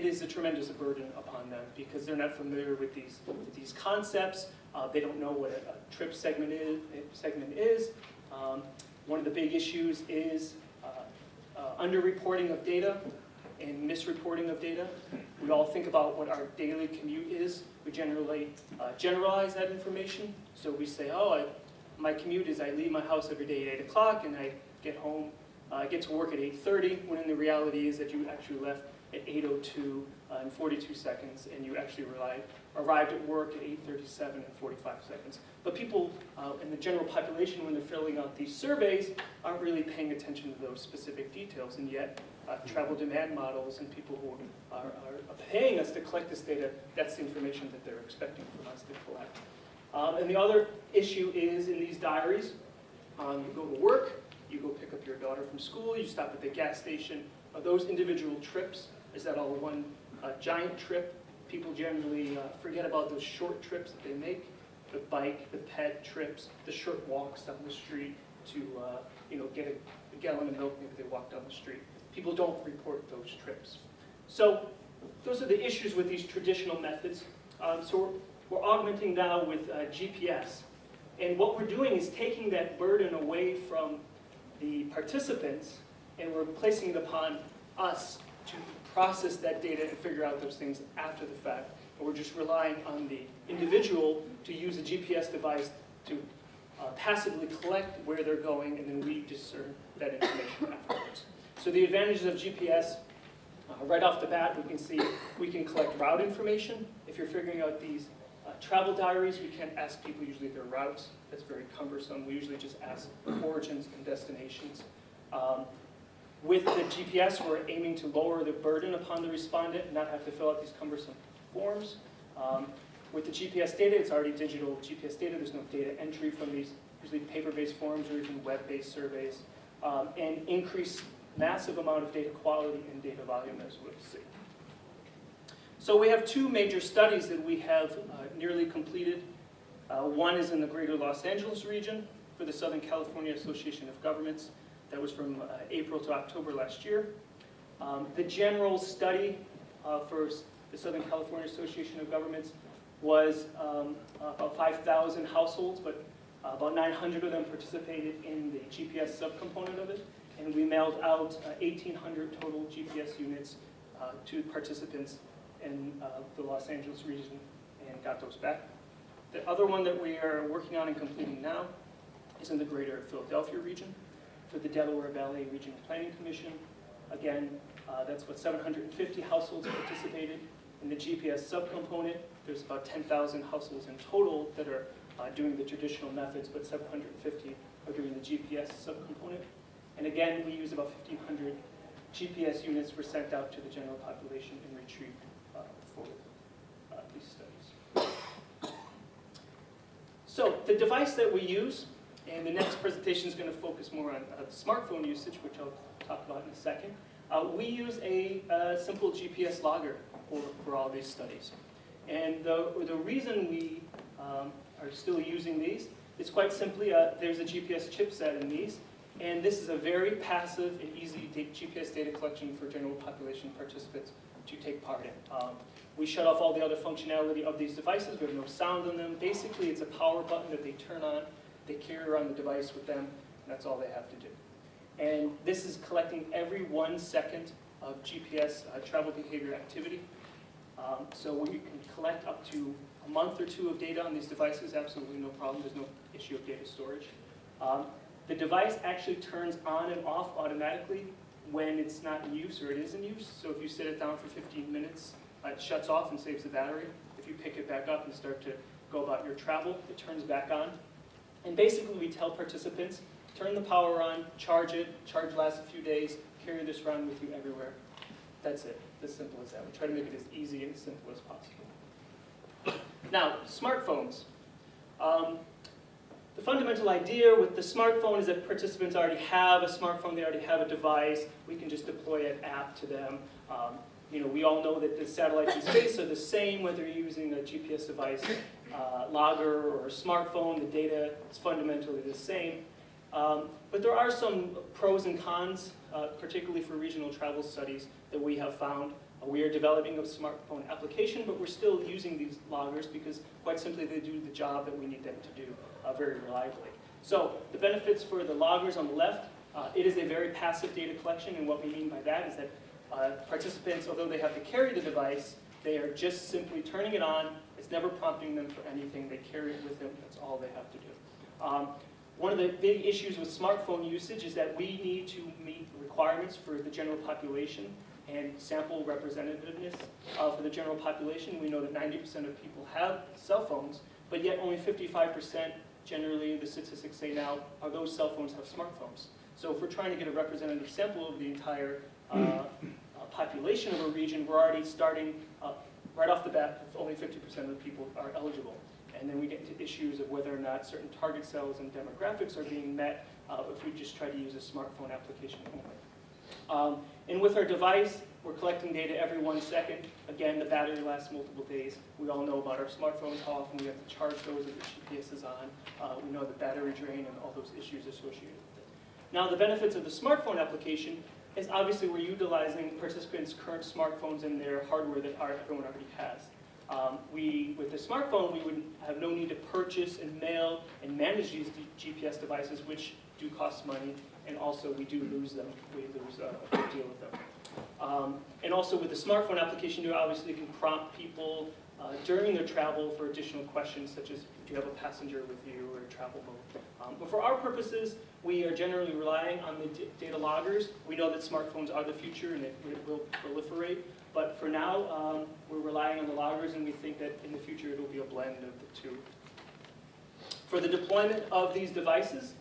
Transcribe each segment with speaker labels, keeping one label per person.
Speaker 1: is a tremendous burden upon them because they're not familiar with these concepts. They don't know what a trip segment is. One of the big issues is underreporting of data and misreporting of data. We all think about what our daily commute is. We generally generalize that information. So we say, oh, my commute is I leave my house every day at 8 o'clock and I get home, I get to work at 8:30, when the reality is that you actually left at 8:02 and 42 seconds, and you actually arrived at work at 8:37 and 45 seconds. But people in the general population, when they're filling out these surveys, aren't really paying attention to those specific details, and yet travel demand models and people who are paying us to collect this data, that's the information that they're expecting from us to collect. And the other issue is in these diaries, you go to work, you go pick up your daughter from school, you stop at the gas station. Those individual trips, is that all one giant trip? People generally forget about those short trips that they make, the bike, the ped trips, the short walks down the street to get a gallon of milk, maybe they walk down the street. People don't report those trips. So those are the issues with these traditional methods. So we're augmenting now with GPS. And what we're doing is taking that burden away from the participants, and we're placing it upon us to process that data and figure out those things after the fact. And we're just relying on the individual to use a GPS device to passively collect where they're going, and then we discern that information afterwards. So the advantages of GPS, right off the bat, we can see we can collect route information. If you're figuring out these travel diaries, we can't ask people usually their routes. That's very cumbersome. We usually just ask origins and destinations. With the GPS, we're aiming to lower the burden upon the respondent and not have to fill out these cumbersome forms. With the GPS data, it's already digital GPS data. There's no data entry from these usually paper-based forms or even web-based surveys. And increase massive amount of data quality and data volume, as we'll see. So we have two major studies that we have nearly completed. One is in the greater Los Angeles region for the Southern California Association of Governments. That was from April to October last year. The general study for the Southern California Association of Governments was about 5,000 households, but about 900 of them participated in the GPS subcomponent of it. And we mailed out 1,800 total GPS units to participants in the Los Angeles region and got those back. The other one that we are working on and completing now is in the greater Philadelphia region for the Delaware Valley Regional Planning Commission. Again, that's what 750 households participated in the GPS subcomponent. There's about 10,000 households in total that are doing the traditional methods, but 750 are doing the GPS subcomponent. And again, we use about 1,500 GPS units were sent out to the general population and retrieved for these studies. So the device that we use, and the next presentation is going to focus more on smartphone usage, which I'll talk about in a second. We use a simple GPS logger for all these studies. And the reason we are still using these is quite simply, there's a GPS chipset in these, and this is a very passive and easy GPS data collection for general population participants to take part in. We shut off all the other functionality of these devices. We have no sound on them. Basically, it's a power button that they turn on. They carry around the device with them, and that's all they have to do. And this is collecting every 1 second of GPS travel behavior activity. So we can collect up to a month or two of data on these devices, absolutely no problem. There's no issue of data storage. The device actually turns on and off automatically when it's not in use or it is in use. So if you set it down for 15 minutes, it shuts off and saves the battery. If you pick it back up and start to go about your travel, it turns back on. And basically we tell participants, turn the power on, charge it, charge lasts a few days, carry this around with you everywhere. That's it, as simple as that. We try to make it as easy and simple as possible. Now, smartphones. The fundamental idea with the smartphone is that participants already have a smartphone, they already have a device. We can just deploy an app to them. We all know that the satellites in space are the same, whether you're using a GPS device, logger, or a smartphone. The data is fundamentally the same. But there are some pros and cons, particularly for regional travel studies, that we have found. We are developing a smartphone application, but we're still using these loggers because, quite simply, they do the job that we need them to do very reliably. So the benefits for the loggers on the left, it is a very passive data collection, and what we mean by that is that participants, although they have to carry the device, they are just simply turning it on. It's never prompting them for anything. They carry it with them. That's all they have to do. One of the big issues with smartphone usage is that we need to meet requirements for the general population and sample representativeness for the general population. We know that 90% of people have cell phones, but yet only 55%, generally the statistics say now, are those cell phones have smartphones. So if we're trying to get a representative sample of the entire population of a region, we're already starting right off the bat with only 50% of the people are eligible. And then we get into issues of whether or not certain target cells and demographics are being met if we just try to use a smartphone application only. And with our device, we're collecting data every 1 second. Again, the battery lasts multiple days. We all know about our smartphones, how often we have to charge those if the GPS is on. We know the battery drain and all those issues associated with it. Now, the benefits of the smartphone application is obviously we're utilizing participants' current smartphones and their hardware that everyone already has. With the smartphone, we would have no need to purchase and mail and manage these GPS devices, which do cost money, and also we do lose them. We lose a good deal with them. And also with the smartphone application, you obviously can prompt people during their travel for additional questions, such as, do you have a passenger with you, or travel mode. But for our purposes, we are generally relying on the data loggers. We know that smartphones are the future and it will proliferate. But for now, we're relying on the loggers, and we think that in the future it'll be a blend of the two. For the deployment of these devices,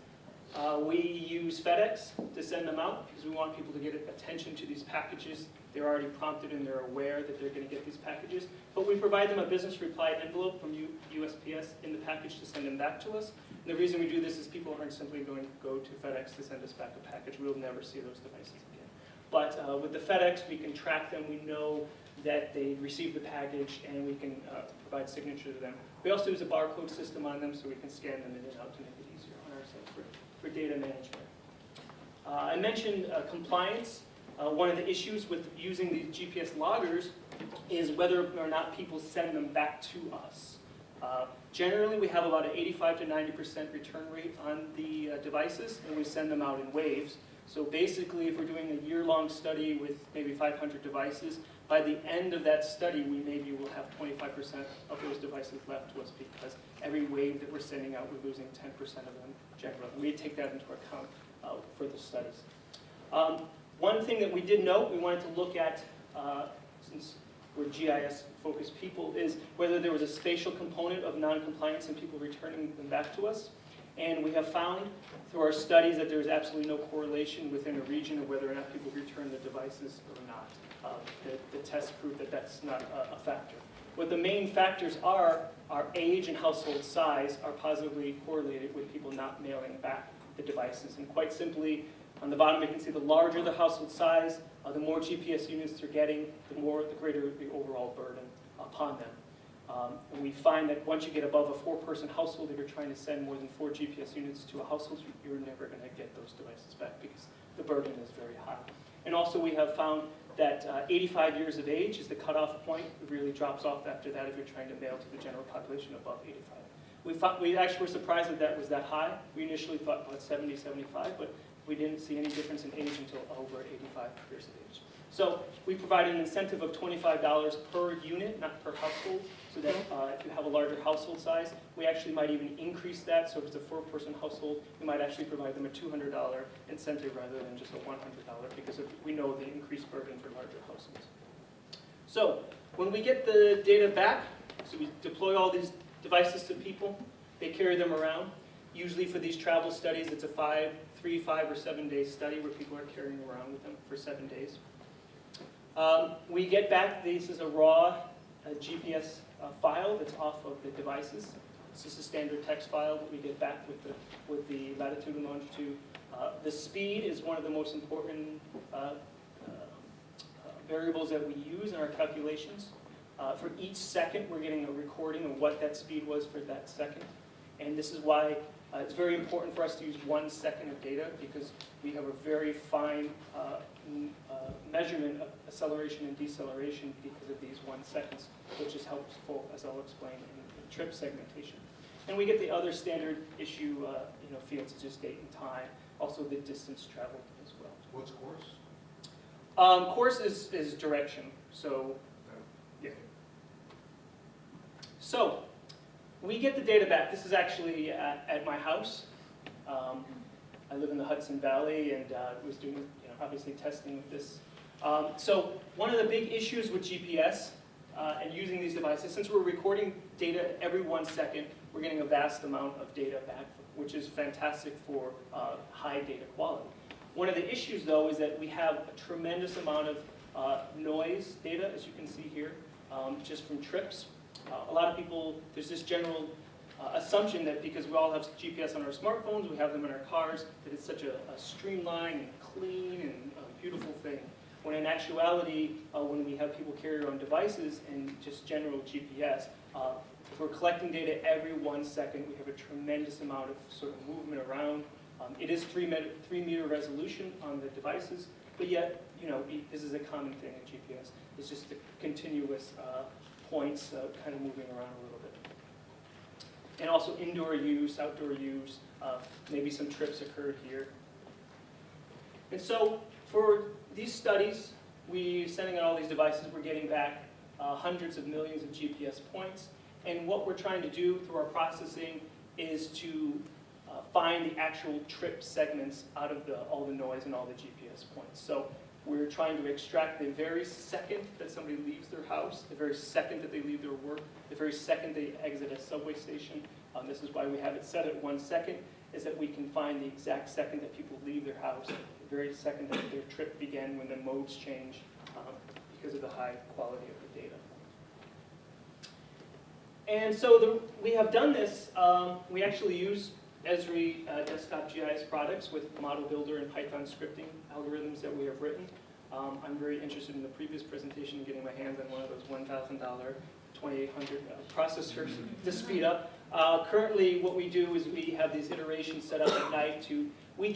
Speaker 1: we use FedEx to send them out because we want people to get attention to these packages. They're already prompted and they're aware that they're going to get these packages. But we provide them a business reply envelope from USPS in the package to send them back to us. And the reason we do this is people aren't simply going to go to FedEx to send us back a package. We'll never see those devices again. But with the FedEx, we can track them. We know that they received the package, and we can provide signature to them. We also use a barcode system on them, so we can scan them in and out to make it easier on our site for data management. I mentioned compliance. One of the issues with using these GPS loggers is whether or not people send them back to us. Generally, we have about an 85 to 90% return rate on the devices, and we send them out in waves. So basically, if we're doing a year-long study with maybe 500 devices, by the end of that study, we maybe will have 25% of those devices left to us because every wave that we're sending out, we're losing 10% of them generally. We take that into account for the studies. One thing that we did note, we wanted to look at, since we're GIS-focused people, is whether there was a spatial component of non-compliance and people returning them back to us. And we have found through our studies that there's absolutely no correlation within a region of whether or not people return the devices or not. The tests prove that that's not a factor. What the main factors are, our age and household size are positively correlated with people not mailing back the devices. And quite simply, on the bottom you can see the larger the household size, the more GPS units they're getting, the greater the overall burden upon them. And we find that once you get above a 4-person household, if you're trying to send more than 4 GPS units to a household, you're never going to get those devices back because the burden is very high. And also we have found that 85 years of age is the cutoff point. It really drops off after that if you're trying to mail to the general population above 85. We actually were surprised that that was that high. We initially thought about 70, 75, but we didn't see any difference in age until over 85 years of age. So we provide an incentive of $25 per unit, not per household, so that if you have a larger household size, we actually might even increase that. So if it's a 4-person household, we might actually provide them a $200 incentive rather than just a $100 because we know the increased burden for larger households. So when we get the data back, so we deploy all these devices to people, they carry them around. Usually for these travel studies, it's a 3, 5, or 7 day study where people are carrying around with them for 7 days. We get back, this is a raw GPS file that's off of the devices. This is a standard text file that we get back with the latitude and longitude. The speed is one of the most important variables that we use in our calculations. For each second, we're getting a recording of what that speed was for that second. And this is why It's very important for us to use 1 second of data because we have a very fine measurement of acceleration and deceleration because of these 1 seconds, which is helpful, as I'll explain, in trip segmentation. And we get the other standard issue fields, such as date and time, also the distance traveled as well.
Speaker 2: What's course?
Speaker 1: Course is direction, so yeah. So we get the data back. This is actually at my house. I live in the Hudson Valley and was doing, obviously testing with this. So one of the big issues with GPS and using these devices, since we're recording data every 1 second, we're getting a vast amount of data back, which is fantastic for high data quality. One of the issues, though, is that we have a tremendous amount of noise data, as you can see here, just from trips. A lot of people, there's this general assumption that because we all have GPS on our smartphones, we have them in our cars, that it's such a streamlined and clean and beautiful thing. When in actuality, when we have people carry their own devices and just general GPS, if we're collecting data every 1 second, we have a tremendous amount of sort of movement around. It is 3 meter resolution on the devices, but yet, this is a common thing in GPS. It's just the continuous points kind of moving around a little bit. And also indoor use, outdoor use, maybe some trips occurred here. And so for these studies, we're sending out all these devices, we're getting back hundreds of millions of GPS points. And what we're trying to do through our processing is to find the actual trip segments out of all the noise and all the GPS points. So we're trying to extract the very second that somebody leaves their house, the very second that they leave their work, the very second they exit a subway station. This is why we have it set at 1 second, is that we can find the exact second that people leave their house, the very second that their trip began when the modes change because of the high quality of the data. And so we have done this. We actually use Esri desktop GIS products with model builder and Python scripting algorithms that we have written. I'm very interested in the previous presentation in getting my hands on one of those $1,000 2800 processors to speed up. Currently, what we do is we have these iterations set up at night we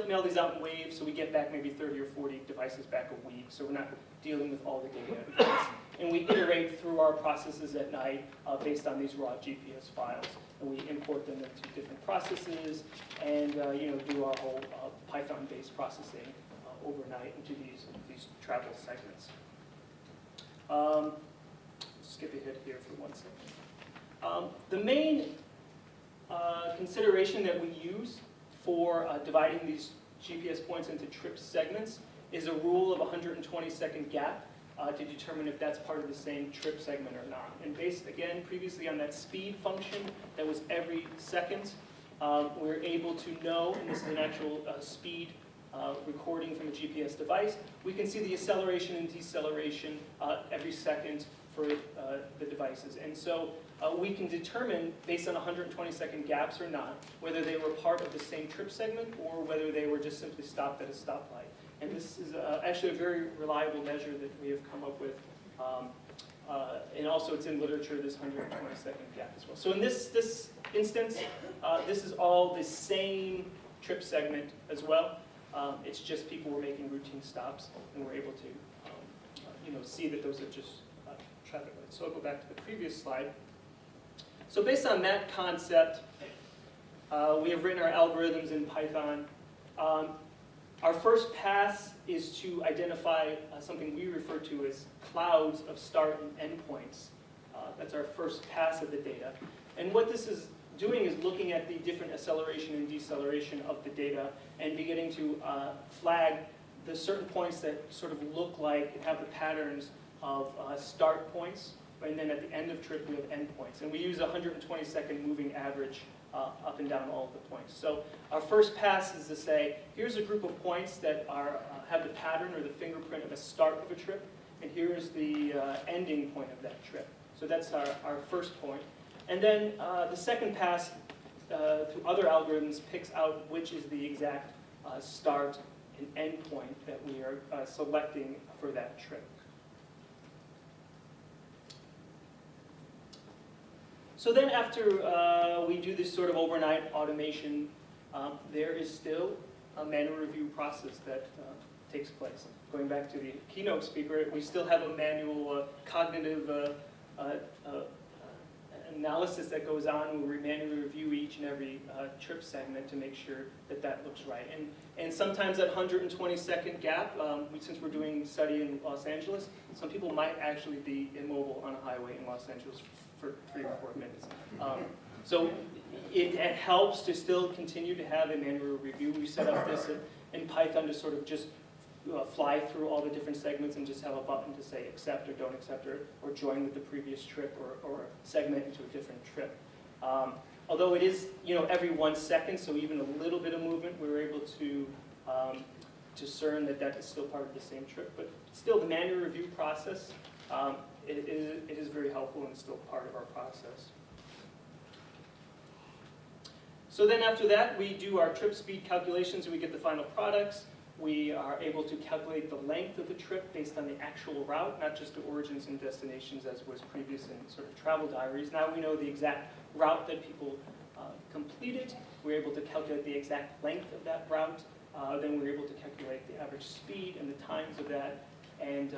Speaker 1: mail these out in waves, so we get back maybe 30 or 40 devices back a week, so we're not dealing with all the data at once. And we iterate through our processes at night based on these raw GPS files. And we import them into different processes and do our whole Python-based processing overnight into these travel segments. Skip ahead here for 1 second. The main consideration that we use for dividing these GPS points into trip segments is a rule of 120-second gap to determine if that's part of the same trip segment or not. And based, again, previously on that speed function that was every second, we're able to know, and this is an actual speed recording from a GPS device, we can see the acceleration and deceleration every second for the devices. And so we can determine, based on 120-second gaps or not, whether they were part of the same trip segment or whether they were just simply stopped at a stoplight. And this is actually a very reliable measure that we have come up with. And also it's in literature, this 120-second gap as well. So in this instance, this is all the same trip segment as well. It's just people were making routine stops, and we're able to see that those are just traffic lights. So I'll go back to the previous slide. So based on that concept, we have written our algorithms in Python. Our first pass is to identify something we refer to as clouds of start and endpoints. That's our first pass of the data. And what this is doing is looking at the different acceleration and deceleration of the data and beginning to flag the certain points that sort of look like and have the patterns of start points, and then at the end of trip we have endpoints. And we use a 120-second moving average up and down all of the points. So our first pass is to say, here's a group of points that have the pattern or the fingerprint of a start of a trip, and here's the ending point of that trip. So that's our first point. And then the second pass, through other algorithms, picks out which is the exact start and end point that we are selecting for that trip. So then after we do this sort of overnight automation, there is still a manual review process that takes place. Going back to the keynote speaker, we still have a manual cognitive analysis that goes on where we manually review each and every trip segment to make sure that that looks right. And sometimes that 120-second gap, since we're doing study in Los Angeles, some people might actually be immobile on a highway in Los Angeles for 3 or 4 minutes. So it helps to still continue to have a manual review. We set up this in Python to sort of just fly through all the different segments and just have a button to say accept or don't accept or join with the previous trip or segment into a different trip. Although it is every 1 second, so even a little bit of movement, we were able to discern that that is still part of the same trip. But still, the manual review process, it is very helpful and still part of our process. So then after that, we do our trip speed calculations and we get the final products. We are able to calculate the length of the trip based on the actual route, not just the origins and destinations as was previous in sort of travel diaries. Now we know the exact route that people completed. We're able to calculate the exact length of that route. Then we're able to calculate the average speed and the times of that, and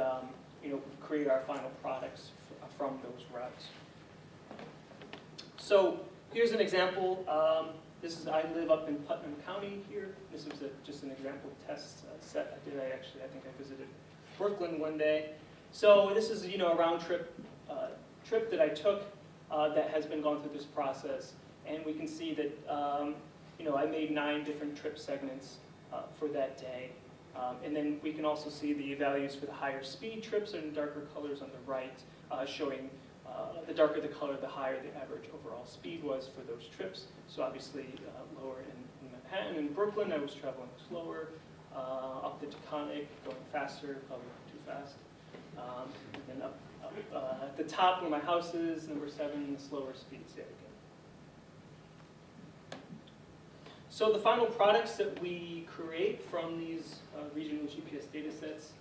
Speaker 1: create our final products from those routes. So here's an example. I live up in Putnam County here. This was just an example test set I did. I think I visited Brooklyn one day. So this is a round trip that I took that has been gone through this process, and we can see that I made 9 different trip segments for that day, and then we can also see the values for the higher speed trips in darker colors on the right, showing. The darker the color, the higher the average overall speed was for those trips. So obviously lower in Manhattan and Brooklyn, I was traveling slower. Up the Taconic, going faster, probably too fast. And then up at the top where my house is, number 7, the slower speeds yet again. So the final products that we create from these regional GPS data sets,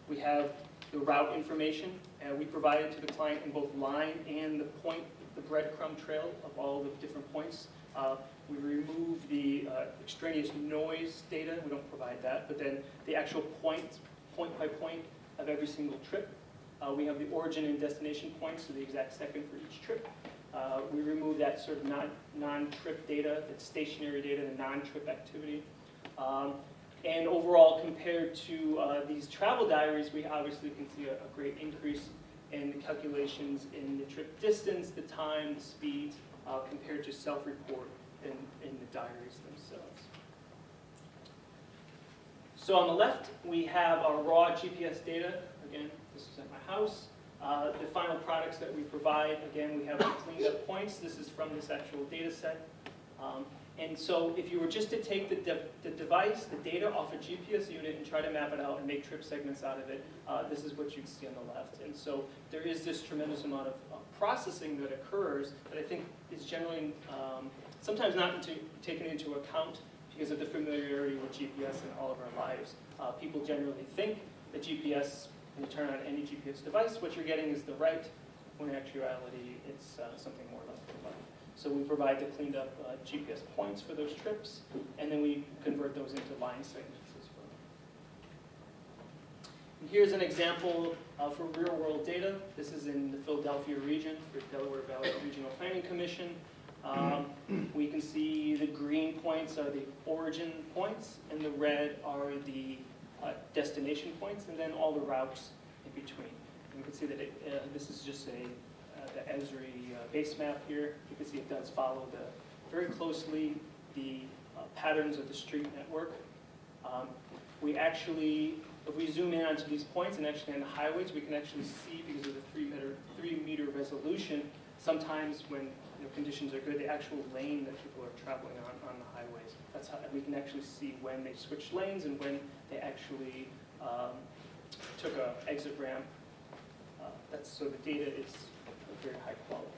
Speaker 1: we have the route information. We provide it to the client in both line and the breadcrumb trail of all the different points. We remove the extraneous noise data. We don't provide that, but then the actual point by point of every single trip. We have the origin and destination points, so the exact second for each trip. We remove that sort of non-trip data, that stationary data, the non-trip activity. And overall, compared to these travel diaries, we obviously can see a great increase in the calculations in the trip distance, the time, the speed, compared to self-report in the diaries themselves. So on the left, we have our raw GPS data. Again, this is at my house. The final products that we provide, again, we have the cleaned up points. This is from this actual data set. And so if you were just to take the device, the data off a GPS unit and try to map it out and make trip segments out of it, this is what you'd see on the left. And so there is this tremendous amount of processing that occurs that I think is generally sometimes not taken into account because of the familiarity with GPS in all of our lives. People generally think that GPS, when you turn on any GPS device, what you're getting is the right, when in actuality it's something more like the left. So we provide the cleaned up GPS points for those trips, and then we convert those into line segments as well. And here's an example for real world data. This is in the Philadelphia region for Delaware Valley Regional Planning Commission. We can see the green points are the origin points, and the red are the destination points, and then all the routes in between. And you can see that this is just the Esri base map here. You can see it does follow very closely the patterns of the street network. We actually, if we zoom in onto these points and actually on the highways, we can actually see, because of the 3 meter resolution, sometimes when conditions are good, the actual lane that people are traveling on the highways. That's how we can actually see when they switched lanes and when they actually took an exit ramp. So the data is very high quality.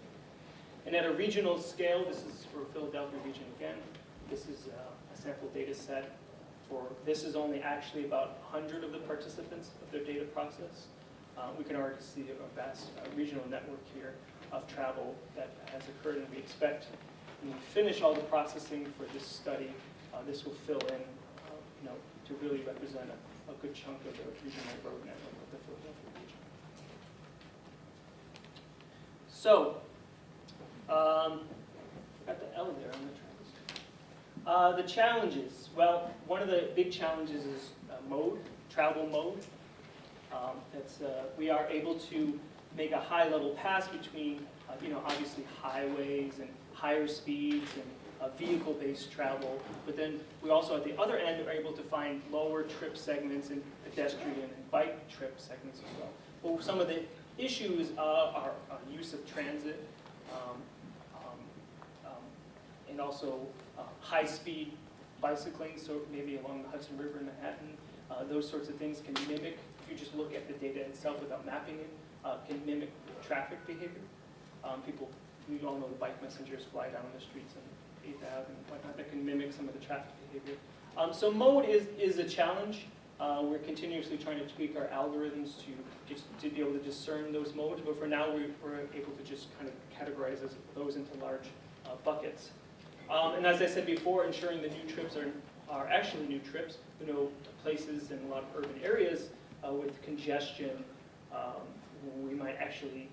Speaker 1: And at a regional scale, this is for Philadelphia region again. This is a sample data set. This is only actually about 100 of the participants of their data process. We can already see a vast regional network here. of travel that has occurred, and we expect when we finish all the processing for this study, this will fill in, to really represent a good chunk of the regional road network of the Philadelphia region. So, got the L there on the travels. The challenges. Well, one of the big challenges is travel mode. We are able to make a high-level pass between, obviously highways and higher speeds and vehicle-based travel, but then we also at the other end are able to find lower trip segments and pedestrian and bike trip segments as well. Well, some of the issues are use of transit and also high-speed bicycling, so maybe along the Hudson River in Manhattan. Those sorts of things can mimic, if you just look at the data itself without mapping it, can mimic traffic behavior. We all know the bike messengers fly down the streets and 8th Ave and whatnot that can mimic some of the traffic behavior. So mode is a challenge. We're continuously trying to tweak our algorithms to be able to discern those modes, but for now we're able to just kind of categorize those into large buckets. And as I said before, ensuring the new trips are actually new trips. Places in a lot of urban areas with congestion, we might actually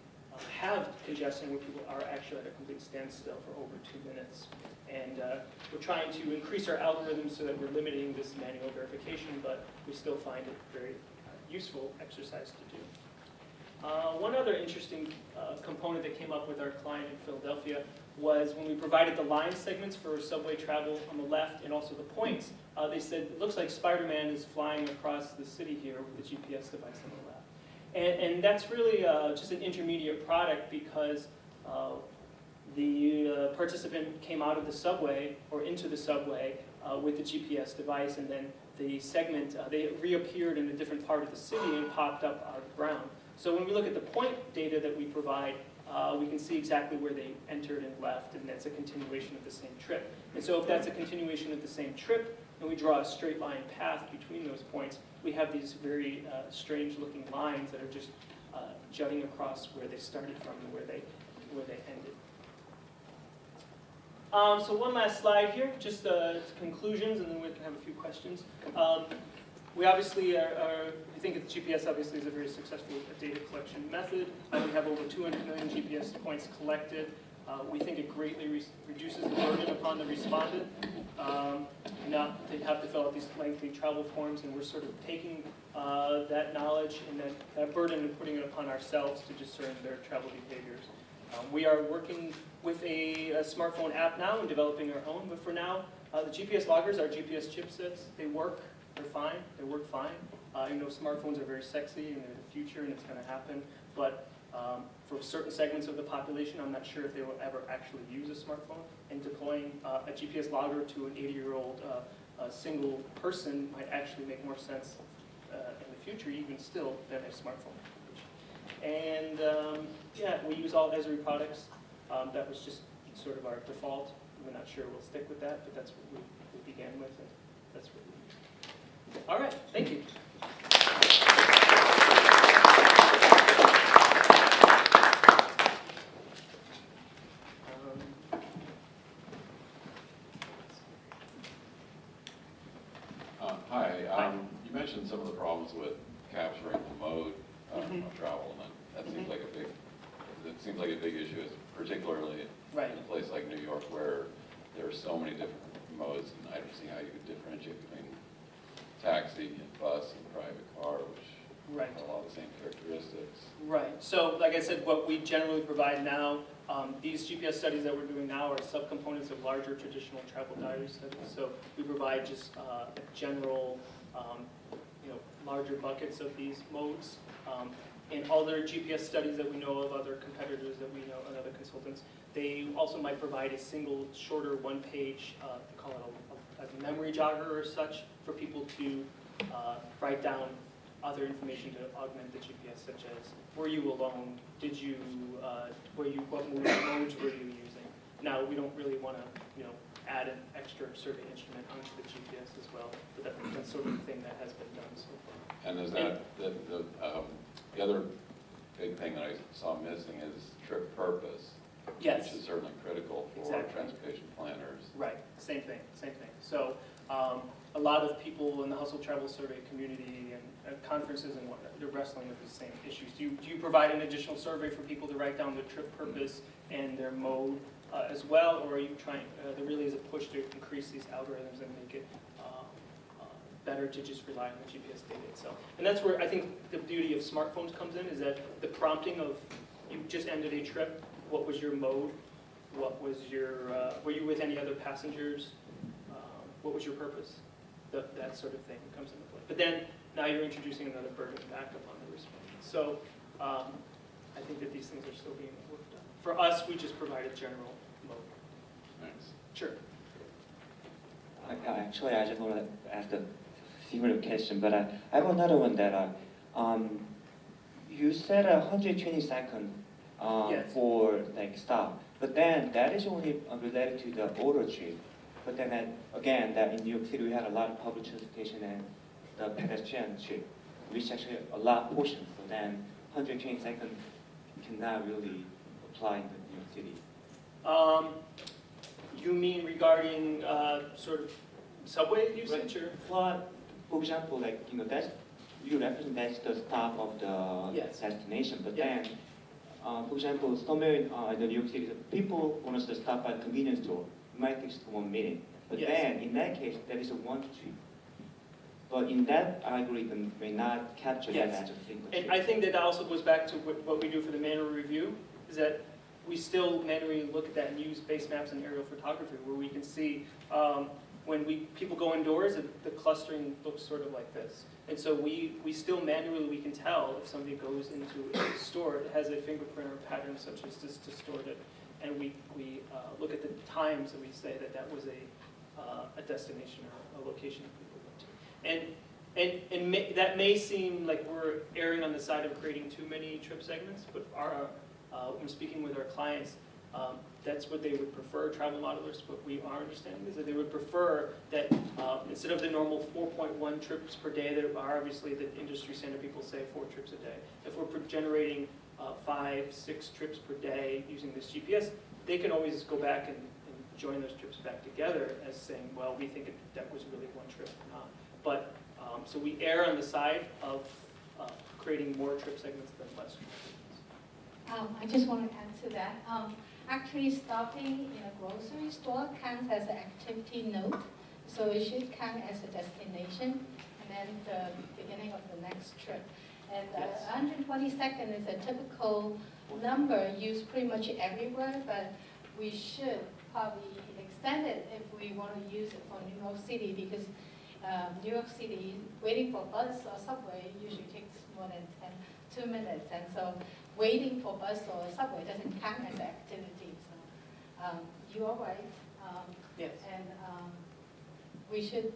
Speaker 1: have congestion where people are actually at a complete standstill for over 2 minutes. And we're trying to increase our algorithms so that we're limiting this manual verification, but we still find it very useful exercise to do. One other interesting component that came up with our client in Philadelphia was when we provided the line segments for subway travel on the left and also the points, they said, it looks like Spider-Man is flying across the city here with the GPS device on the left. And that's really just an intermediate product because the participant came out of the subway or into the subway with the GPS device, and then the segment, they reappeared in a different part of the city and popped up out of the ground. So when we look at the point data that we provide, we can see exactly where they entered and left, and that's a continuation of the same trip. And so if that's a continuation of the same trip, and we draw a straight line path between those points, we have these very strange-looking lines that are just jutting across where they started from and where they ended. So one last slide here, just conclusions, and then we can have a few questions. We obviously we think that GPS obviously is a very successful data collection method. We have over 200 million GPS points collected. We think it greatly reduces the burden upon the respondent. Not they have to fill out these lengthy travel forms, and we're sort of taking that knowledge and that burden and putting it upon ourselves to discern their travel behaviors. We are working with a smartphone app now and developing our own, but for now, the GPS loggers, our GPS chipsets, they work. They're fine. They work fine. Smartphones are very sexy and they're the future and it's going to happen. But for certain segments of the population, I'm not sure if they will ever actually use a smartphone. And deploying a GPS logger to an 80-year-old single person might actually make more sense in the future, even still, than a smartphone. And we use all Esri products. That was just sort of our default. We're not sure we'll stick with that, but that's what we began with. And that's what we all right, thank you.
Speaker 2: Hi. You mentioned some of the problems with capturing the mode of travel, and that seems like a big issue, particularly in a place like New York where there are so many different modes, and I don't see how you could differentiate between taxi and bus and private car, which have a lot of the same characteristics.
Speaker 1: Right. So, like I said, what we generally provide now, these GPS studies that we're doing now are subcomponents of larger traditional travel diary studies. So we provide just a general, larger buckets of these modes. And other GPS studies that we know of, other competitors that we know, and other consultants, they also might provide a single, shorter one-page, they call it a memory jogger or such, for people to write down other information to augment the GPS, such as, were you alone? Did you, what modes were you using? Now, we don't really want to, add an extra survey instrument onto the GPS as well, but that's sort of the thing that has been done so far.
Speaker 2: And is that the other big thing that I saw missing is trip purpose.
Speaker 1: Yes.
Speaker 2: Which is certainly critical for
Speaker 1: Exactly.
Speaker 2: transportation planners.
Speaker 1: Right, same thing, same thing. So a lot of people in the household travel survey community and at conferences and whatnot, they're wrestling with the same issues. Do you provide an additional survey for people to write down their trip purpose and their mode as well, or are you trying, there really is a push to increase these algorithms and make it better to just rely on the GPS data itself? And that's where I think the beauty of smartphones comes in, is that the prompting of, you just ended a trip, what was your mode? What was your, were you with any other passengers? What was your purpose? That sort of thing comes into play. But then, now you're introducing another burden back upon the respondent. So, I think that these things are still being worked on. For us, we just provide a general mode.
Speaker 2: Thanks.
Speaker 1: Sure.
Speaker 3: Actually, I just want to ask a similar question, but I have another one that you said 120 seconds
Speaker 1: Yes.
Speaker 3: for like stop, but then that is only related to the auto trip. But then again, that in New York City we had a lot of public transportation and the pedestrian trip, which actually a lot of portions. So then 120 seconds cannot really apply in the New York City.
Speaker 1: You mean regarding sort of subway usage, or?
Speaker 3: But for example, like that's you represent that's the stop of the
Speaker 1: Yes.
Speaker 3: destination. But
Speaker 1: Yeah.
Speaker 3: then, for example, somewhere in the New York City, people want us to stop at a convenience store. It might take just 1 minute. But
Speaker 1: Yes.
Speaker 3: then, in that case, that is a one trip. But in that algorithm, may not capture
Speaker 1: Yes.
Speaker 3: that as a single
Speaker 1: And
Speaker 3: trip.
Speaker 1: I think that also goes back to what we do for the manual review, is that we still manually look at that and use base maps and aerial photography, where we can see when people go indoors, the clustering looks sort of like this. And so we still manually, we can tell if somebody goes into a store, it has a fingerprint or pattern such as this distorted. And we look at the times and we say that was a destination or a location that people went to. And that may seem like we're erring on the side of creating too many trip segments, but when speaking with our clients, that's what they would prefer, travel modelers. What we are understanding is that they would prefer that instead of the normal 4.1 trips per day, that are obviously the industry standard, people say 4 trips a day. If we're generating 5, 6 trips per day using this GPS, they can always go back and join those trips back together as saying, well, we think that was really 1 trip or not. But, so we err on the side of creating more trip segments than less trip segments.
Speaker 4: I just want to add to that. Actually, stopping in a grocery store counts as an activity node, so it should count as a destination, and then the beginning of the next trip. And
Speaker 1: Yes.
Speaker 4: 120 seconds is a typical number used pretty much everywhere, but we should probably extend it if we want to use it for New York City, because New York City, waiting for bus or subway usually takes more than 2 minutes, and so waiting for bus or subway doesn't count as an activity. So you are right.
Speaker 1: Yes.
Speaker 4: And we should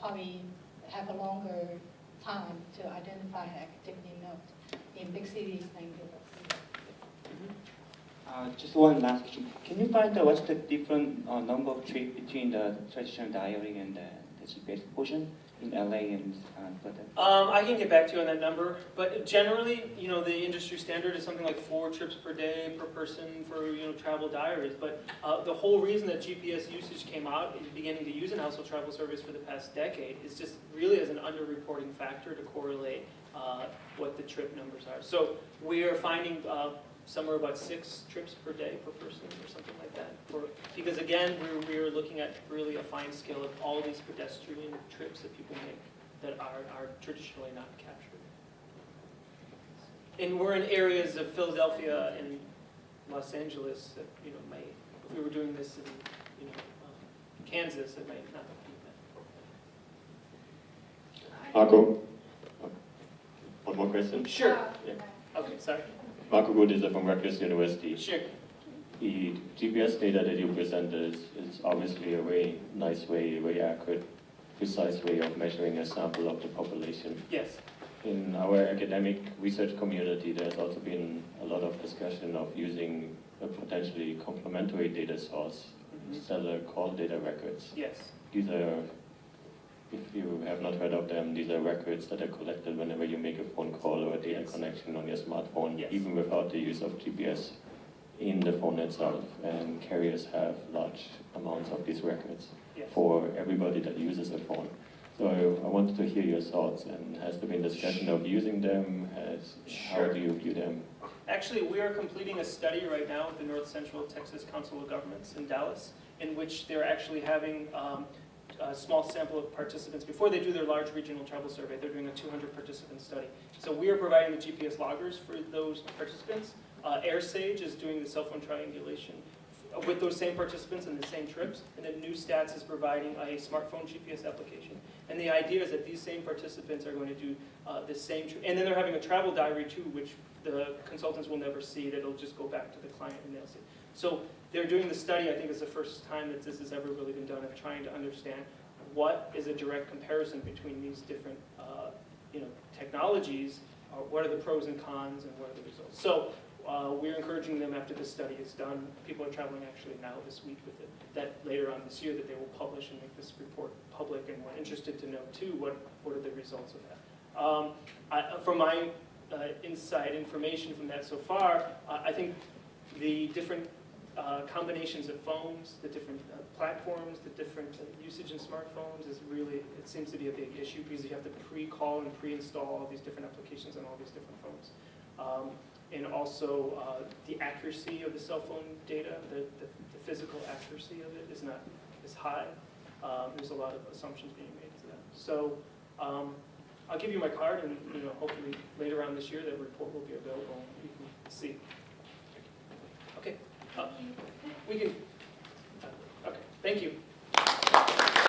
Speaker 4: probably have a longer time to identify an activity node in big cities like New York City.
Speaker 3: Just one last question. Can you find out what's the different number of trips between the traditional diary and the GPS portion in LA and further?
Speaker 1: I can get back to you on that number, but generally, the industry standard is something like 4 trips per day per person for, travel diaries. But the whole reason that GPS usage came out and beginning to use in household travel surveys for the past decade is just really as an underreporting factor to correlate what the trip numbers are. So we are finding somewhere about 6 trips per day per person or something like that. Because again, we're looking at really a fine scale of all these pedestrian trips that people make that are traditionally not captured. And we're in areas of Philadelphia and Los Angeles that, may, if we were doing this in, Kansas, it might not be met.
Speaker 5: Marco, one more question.
Speaker 1: Sure.
Speaker 5: Yeah.
Speaker 1: Okay, sorry.
Speaker 5: Marco Gudis from Rutgers University.
Speaker 1: Sure.
Speaker 5: The GPS data that you presented is obviously a very nice way, very accurate, precise way of measuring a sample of the population.
Speaker 1: Yes.
Speaker 5: In our academic research community, there's also been a lot of discussion of using a potentially complementary data source, stellar call data records.
Speaker 1: Yes.
Speaker 5: These are if you have not heard of them, these are records that are collected whenever you make a phone call or a data
Speaker 1: Yes.
Speaker 5: connection on your smartphone,
Speaker 1: Yes.
Speaker 5: even without the use of GPS in the phone itself. And carriers have large amounts of these records
Speaker 1: Yes.
Speaker 5: for everybody that uses a phone. So I wanted to hear your thoughts, and has there been discussion of using them? How
Speaker 1: Sure.
Speaker 5: do you view them?
Speaker 1: Actually, we are completing a study right now with the North Central Texas Council of Governments in Dallas, in which they're actually having a small sample of participants. Before they do their large regional travel survey, they're doing a 200 participant study. So we are providing the GPS loggers for those participants. AirSage is doing the cell phone triangulation with those same participants and the same trips. And then New Stats is providing a smartphone GPS application. And the idea is that these same participants are going to do the same, and then they're having a travel diary too, which the consultants will never see. That'll just go back to the client and they'll see. So they're doing the study. I think it's the first time that this has ever really been done, of trying to understand what is a direct comparison between these different technologies. What are the pros and cons, and what are the results? So we're encouraging them after this study is done. People are traveling actually now this week with it. That later on this year that they will publish and make this report public, and we're interested to know too what are the results of that. From my inside information from that so far, I think the different combinations of phones, the different platforms, the different usage in smartphones is really, it seems to be a big issue because you have to pre-call and pre-install all these different applications on all these different phones. And also the accuracy of the cell phone data, the physical accuracy of it is not as high. There's a lot of assumptions being made to that. So I'll give you my card, and hopefully later on this year that report will be available and you can see. Okay. We can. Okay. Thank you.